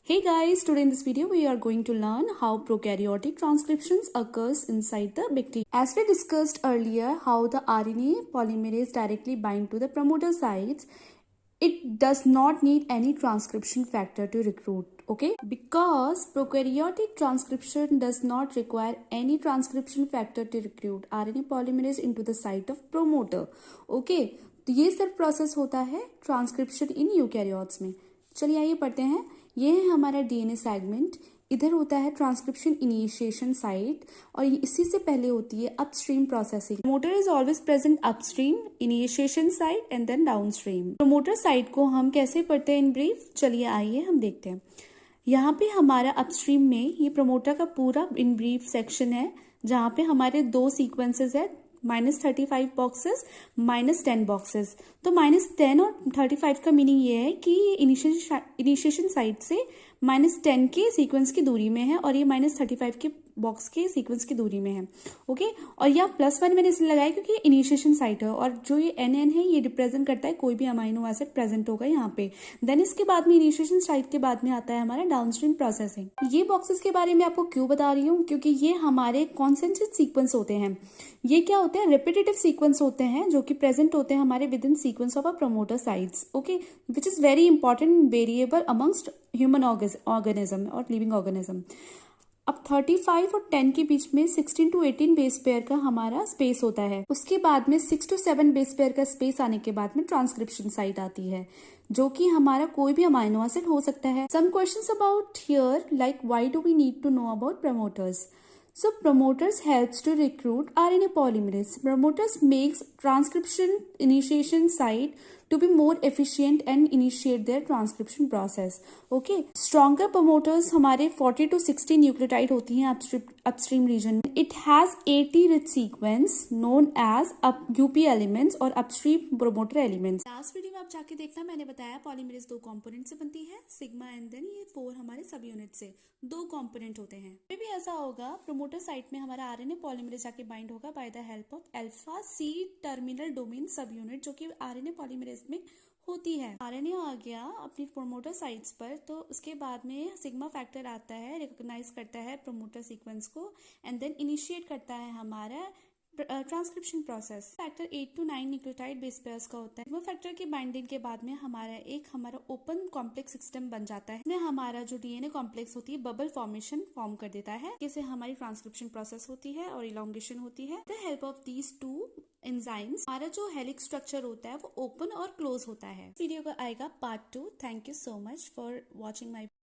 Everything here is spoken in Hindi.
Hey guys, today in this video we are going to learn how prokaryotic transcriptions occurs inside the bacteria. As we discussed earlier how the RNA polymerase directly bind to the promoter sites, it does not need any transcription factor to recruit, okay? Because prokaryotic transcription does not require any transcription factor to recruit RNA polymerase into the site of promoter, okay? तो ये सिर्फ प्रोसेस होता है ट्रांसक्रिप्शन इन यूकैरियोट्स में। चलिए आइए पढ़ते हैं। ये है हमारा डीएनए सेगमेंट, इधर होता है ट्रांसक्रिप्शन इनिशिएशन साइट और इसी से पहले होती है upstream processing. Promoter is always present upstream, initiation site and then downstream. Promoter site को हम कैसे पढ़ते हैं इन ब्रीफ, चलिए आइए हम देखते हैं। यहाँ पे हमारा अपस्ट्रीम में ये प्रमोटर का पूरा इन ब्रीफ सेक्शन है, जहाँ पे हमारे दो सीक्वेंसेस है, -35 बॉक्सेस, -10 बॉक्सेस। तो -10 और 35 का मीनिंग ये है कि ये इनिशिएशन साइट से -10 के सीक्वेंस की दूरी में है और ये -35 के बॉक्स के सीक्वेंस की दूरी में है, ओके। और यह +1 मैंने इसलिए लगाया क्योंकि ये इनिशिएशन साइट है और जो ये NN है ये रिप्रेजेंट करता है कोई भी अमाइनो एसिड प्रेजेंट होगा यहाँ पे। देन इसके बाद में इनिशिएशन साइट के बाद में आता है हमारा डाउनस्ट्रीम प्रोसेसिंग। ये बॉक्सेस के बारे में आपको क्यों बता रही हूँ, क्योंकि ये हमारे कॉन्सेंट्रेट सीक्वेंस होते हैं। ये क्या होते हैं, रिपीटेटिव सीक्वेंस होते हैं जो कि प्रेजेंट होते हैं हमारे with in sequence of a promoter sites, okay, which is very important variable amongst human organism और लिविंग ऑर्गेनिज्म। अब 35 और 10 के बीच में 16 to 18 बेस पेयर का हमारा स्पेस होता है। उसके बाद में 6 to 7 बेस पेयर का स्पेस आने के बाद में ट्रांसक्रिप्शन साइट आती है, जो कि हमारा कोई भी अमाइनो एसिड हो सकता है। Some questions about here like why do we need to know about promoters. So promoters helps to recruit RNA polymerase. Promoters makes transcription initiation site to be more efficient and initiate their transcription process. Okay. Stronger promoters हमारे 40 to 60 न्यूक्लियोटाइड होती हैं upstream region. It has 80 rich sequence known as UP elements और upstream promoter elements. Last video में आप जाके देखना, मैंने बताया पॉलीमरेज दो कंपोनेंट से बनती है, सिग्मा एंड देन ये 4 हमारे सब यूनिट से दो कंपोनेंट होते हैं। भी ऐसा होगा प्रमोटर साइट में हमारा आरएनए पॉलीमरेज जाके बाइंड होगा by the help of alpha C terminal domain subunit, जो कि आरएनए पॉलीमरेज में होती है। आरएनए आ गया अपनी प्रमोटर साइट्स पर, तो उसके बाद में सिग्मा फैक्टर आता है, रिकॉग्नाइज करता है प्रमोटर सीक्वेंस को एंड देन इनिशिएट करता है हमारा transcription process. Factor 8 to 9 nucleotide base pairs का होता है। सिग्मा फैक्टर की बाइंडिंग के बाद में हमारा ओपन कॉम्प्लेक्स सिस्टम बन जाता है। इसमें हमारा जो डीएनए कॉम्प्लेक्स होती है बबल फॉर्मेशन फॉर्म कर देता है, जिससे हमारी ट्रांसक्रिप्शन प्रोसेस होती है और इलॉन्गेशन होती है। The help of these two enzymes हमारा जो हेलिक्स स्ट्रक्चर होता है वो ओपन और क्लोज होता है। वीडियो का आएगा part 2। Thank you so much for watching my